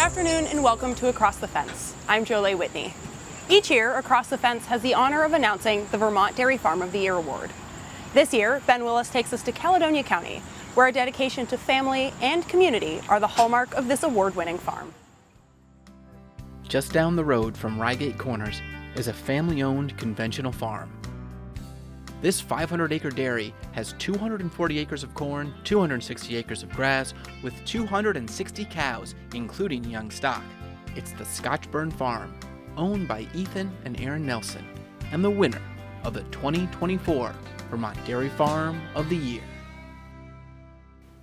afternoon and welcome to Across the Fence. I'm Jolie Whitney. Each year, Across the Fence has the honor of announcing the Vermont Dairy Farm of the Year Award. This year, Ben Willis takes us to Caledonia County, where a dedication to family and community are the hallmark of this award-winning farm. Just down the road from Ryegate Corners is a family-owned conventional farm. This 500-acre dairy has 240 acres of corn, 260 acres of grass, with 260 cows, including young stock. It's the Scotch Farm, owned by Ethan and Erin Nelson, and the winner of the 2024 Vermont Dairy Farm of the Year.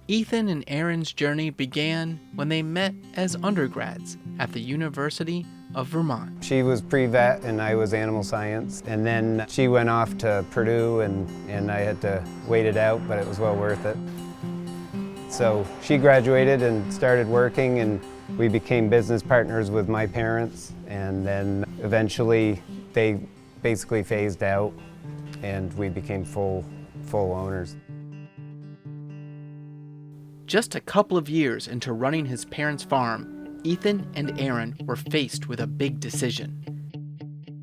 Ethan and Erin's journey began when they met as undergrads at the University of Vermont. She was pre-vet and I was animal science, and then she went off to Purdue and I had to wait it out, but it was well worth it. So she graduated and started working, and we became business partners with my parents, and then eventually they basically phased out and we became full owners. Just a couple of years into running his parents' farm, Ethan and Erin were faced with a big decision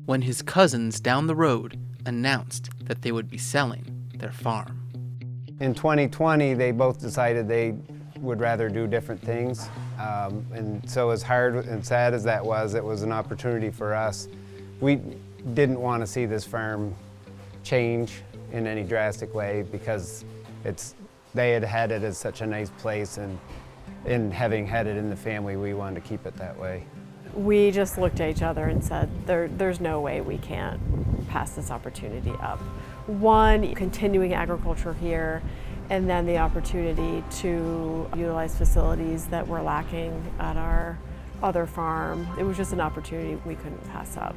when his cousins down the road announced that they would be selling their farm. In 2020, they both decided they would rather do different things. And so as hard and sad as that was, it was an opportunity for us. We didn't want to see this farm change in any drastic way because they had it as such a nice place, and in having had it in the family, we wanted to keep it that way. We just looked at each other and said, there's no way we can't pass this opportunity up. One, continuing agriculture here, and then the opportunity to utilize facilities that were lacking at our other farm. It was just an opportunity we couldn't pass up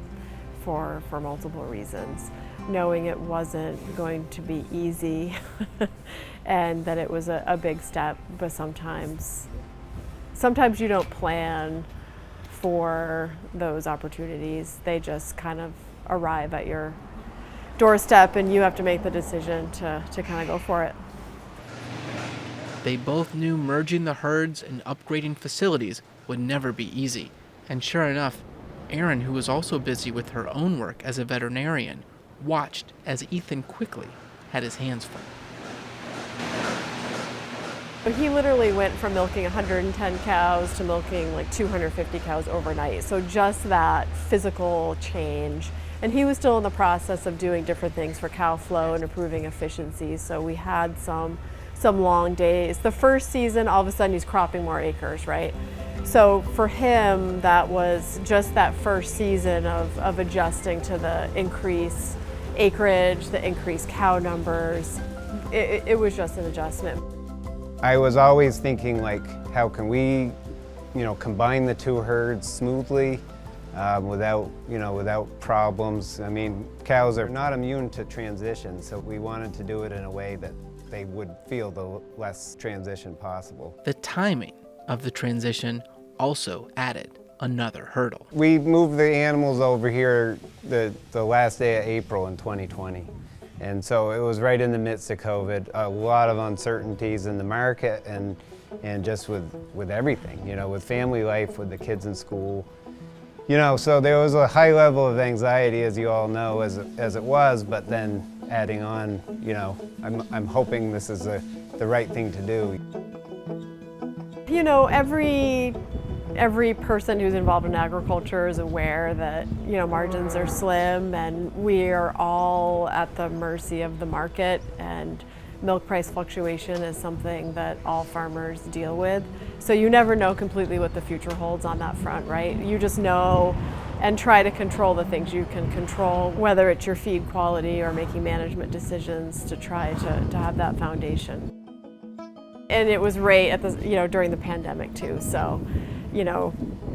for multiple reasons. Knowing it wasn't going to be easy and that it was a big step, but sometimes you don't plan for those opportunities. They just kind of arrive at your doorstep and you have to make the decision to kind of go for it. They both knew merging the herds and upgrading facilities would never be easy. And sure enough, Erin, who was also busy with her own work as a veterinarian, watched as Ethan quickly had his hands full. He literally went from milking 110 cows to milking like 250 cows overnight. So just that physical change. And he was still in the process of doing different things for cow flow and improving efficiency. So we had some long days. The first season, all of a sudden he's cropping more acres, right? So for him, that was just that first season of adjusting to the increased acreage, the increased cow numbers. It was just an adjustment. I was always thinking, like, how can we, combine the two herds smoothly without problems. I mean, cows are not immune to transition, so we wanted to do it in a way that they would feel the less transition possible. The timing of the transition also added another hurdle. We moved the animals over here the last day of April in 2020. And so it was right in the midst of COVID, a lot of uncertainties in the market and just with everything, with family life, with the kids in school. So there was a high level of anxiety, as you all know, as it was, but then adding on, I'm hoping this is the right thing to do. Every person who's involved in agriculture is aware that, margins are slim and we are all at the mercy of the market, and milk price fluctuation is something that all farmers deal with. So you never know completely what the future holds on that front, right? You just know and try to control the things you can control, whether it's your feed quality or making management decisions to try to have that foundation. And it was right at during the pandemic too. So,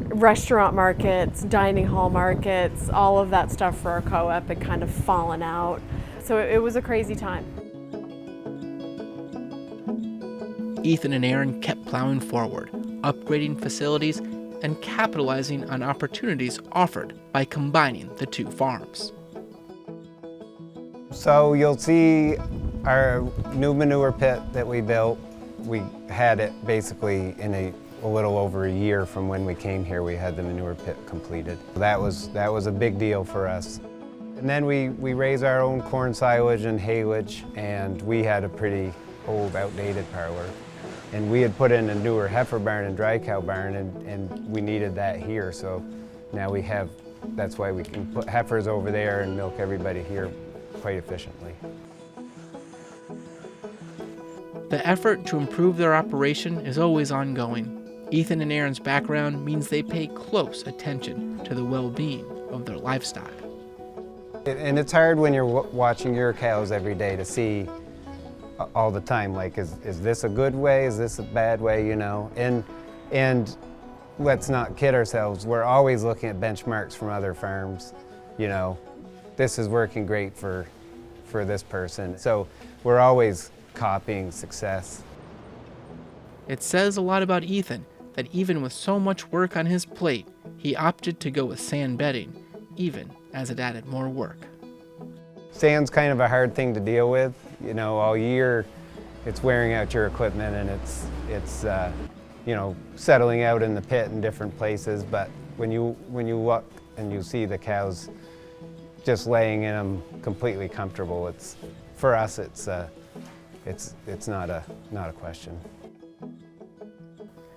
restaurant markets, dining hall markets, all of that stuff for our co-op had kind of fallen out. So it was a crazy time. Ethan and Erin kept plowing forward, upgrading facilities and capitalizing on opportunities offered by combining the two farms. So you'll see our new manure pit that we built. We had it basically in a little over a year from when we came here. We had the manure pit completed. That was a big deal for us. And then we raise our own corn silage and haylage, and we had a pretty old, outdated parlor. And we had put in a newer heifer barn and dry cow barn, and we needed that here. So now we have, that's why we can put heifers over there and milk everybody here quite efficiently. The effort to improve their operation is always ongoing. Ethan and Aaron's background means they pay close attention to the well-being of their livestock. And it's hard when you're watching your cows every day to see all the time, like, is this a good way, is this a bad way, you know? And let's not kid ourselves, we're always looking at benchmarks from other farms, you know. This is working great for this person. So we're always copying success. It says a lot about Ethan that even with so much work on his plate, he opted to go with sand bedding, even as it added more work. Sand's kind of a hard thing to deal with. You know, all year it's wearing out your equipment, and it's you know, settling out in the pit in different places. But when you look and you see the cows just laying in them completely comfortable, it's, for us, it's not a question.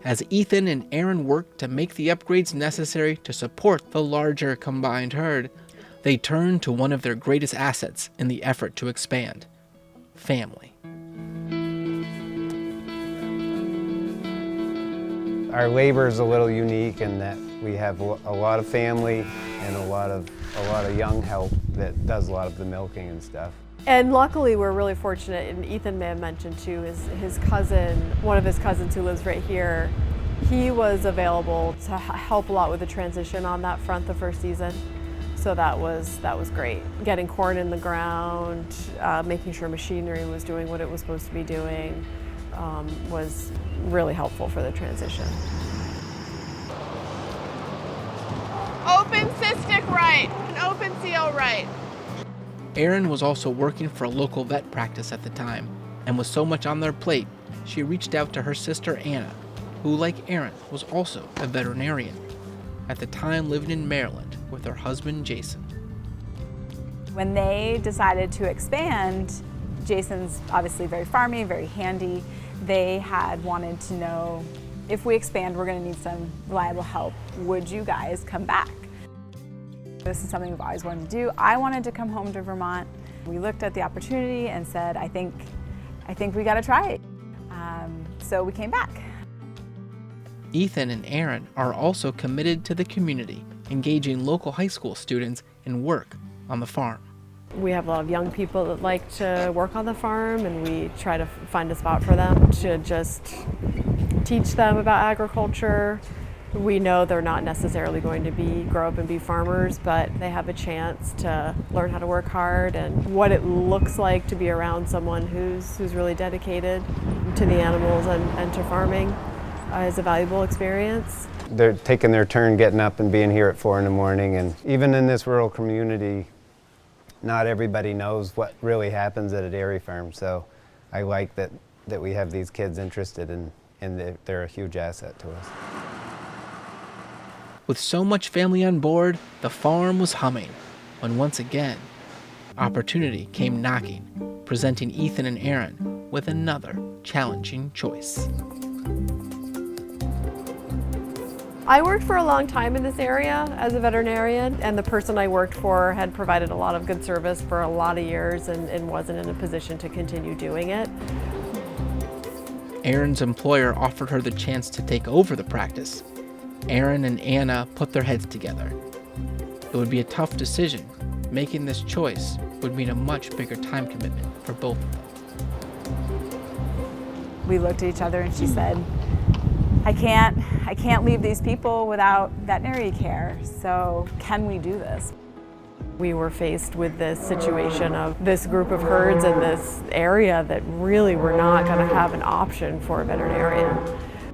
As Ethan and Aaron work to make the upgrades necessary to support the larger combined herd, they turn to one of their greatest assets in the effort to expand: family. Our labor is a little unique in that we have a lot of family and a lot of young help that does a lot of the milking and stuff. And luckily we're really fortunate, and Ethan may have mentioned too, his cousin, one of his cousins who lives right here, he was available to help a lot with the transition on that front the first season. So that was great. Getting corn in the ground, making sure machinery was doing what it was supposed to be doing, was really helpful for the transition. Open cystic right, and open seal right. Aaron was also working for a local vet practice at the time, and with so much on their plate, she reached out to her sister Anna, who, like Aaron, was also a veterinarian, at the time living in Maryland with her husband Jason. When they decided to expand, Jason's obviously very farmy, very handy. They had wanted to know, if we expand, we're going to need some reliable help. Would you guys come back? This is something we've always wanted to do. I wanted to come home to Vermont. We looked at the opportunity and said, I think we got to try it. So we came back. Ethan and Aaron are also committed to the community, engaging local high school students in work on the farm. We have a lot of young people that like to work on the farm, and we try to find a spot for them to just teach them about agriculture. We know they're not necessarily going to grow up and be farmers, but they have a chance to learn how to work hard and what it looks like to be around someone who's really dedicated to the animals and to farming is a valuable experience. They're taking their turn getting up and being here at 4 in the morning, and even in this rural community, not everybody knows what really happens at a dairy farm, so I like that we have these kids interested, and they're a huge asset to us. With so much family on board, the farm was humming, when once again, opportunity came knocking, presenting Ethan and Aaron with another challenging choice. I worked for a long time in this area as a veterinarian, and the person I worked for had provided a lot of good service for a lot of years and wasn't in a position to continue doing it. Aaron's employer offered her the chance to take over the practice. Aaron and Anna put their heads together. It would be a tough decision. Making this choice would mean a much bigger time commitment for both of them. We looked at each other and she said, I can't leave these people without veterinary care, so can we do this? We were faced with this situation of this group of herds in this area that really were not going to have an option for a veterinarian.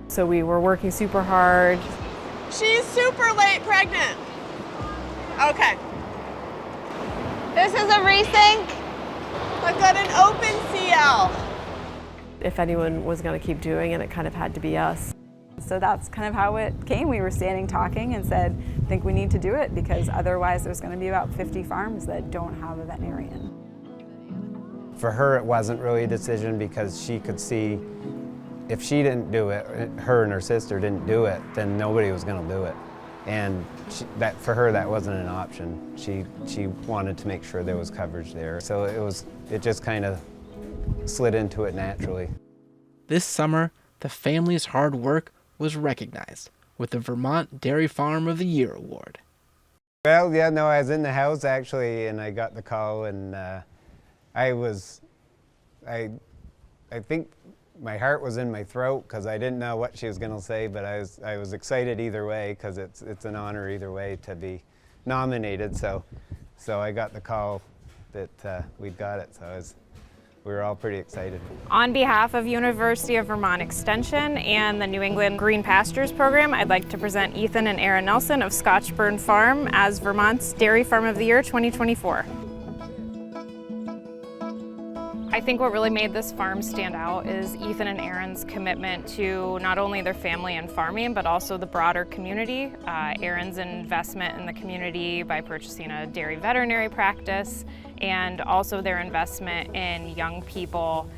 So we were working super hard. She's super late pregnant. Okay. This is a resync. I've got an open CL. If anyone was going to keep doing it, it kind of had to be us. So that's kind of how it came. We were standing talking and said, I think we need to do it because otherwise there's going to be about 50 farms that don't have a veterinarian. For her, it wasn't really a decision because she could see if she didn't do it, her and her sister didn't do it, then nobody was going to do it. And for her, that wasn't an option. She wanted to make sure there was coverage there. So it just kind of slid into it naturally. This summer, the family's hard work was recognized with the Vermont Dairy Farm of the Year award. Well, yeah, no, I was in the house actually, and I got the call, and I think my heart was in my throat because I didn't know what she was going to say, but I was excited either way because it's an honor either way to be nominated. So I got the call that we'd got it. So we were all pretty excited. On behalf of University of Vermont Extension and the New England Green Pastures Program, I'd like to present Ethan and Erin Nelson of Scotch Farm as Vermont's Dairy Farm of the Year 2024. I think what really made this farm stand out is Ethan and Erin's commitment to not only their family and farming, but also the broader community. Erin's investment in the community by purchasing a dairy veterinary practice, and also their investment in young people.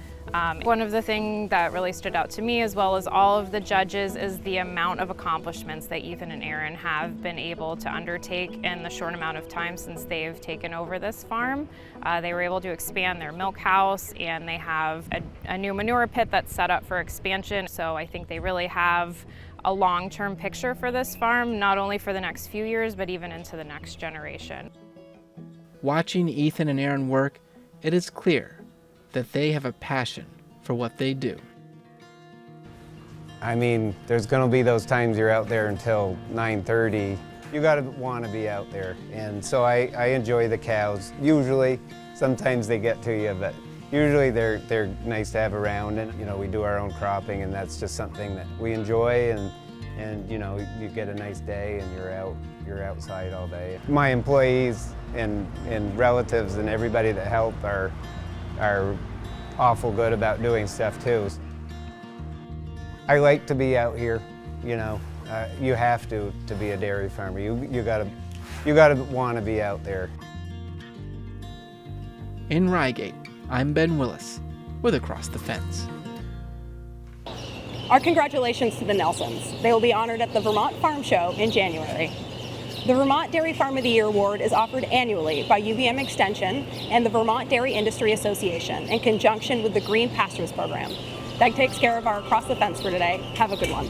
One of the things that really stood out to me, as well as all of the judges, is the amount of accomplishments that Ethan and Erin have been able to undertake in the short amount of time since they've taken over this farm. They were able to expand their milk house, and they have a new manure pit that's set up for expansion. So I think they really have a long-term picture for this farm, not only for the next few years, but even into the next generation. Watching Ethan and Erin work, it is clear that they have a passion for what they do. I mean, there's going to be those times you're out there until 9:30. You got to want to be out there. And so I enjoy the cows. Usually, sometimes they get to you, but usually they're nice to have around. And you know, we do our own cropping, and that's just something that we enjoy. And you know, you get a nice day, and you're outside all day. My employees and relatives and everybody that help are awful good about doing stuff too. I like to be out here, you know. You have to be a dairy farmer. You gotta want to be out there. In Ryegate, I'm Ben Willis with Across the Fence. Our congratulations to the Nelsons. They will be honored at the Vermont Farm Show in January. The Vermont Dairy Farm of the Year Award is offered annually by UVM Extension and the Vermont Dairy Industry Association in conjunction with the Green Pastures Program. That takes care of our Across the Fence for today. Have a good one.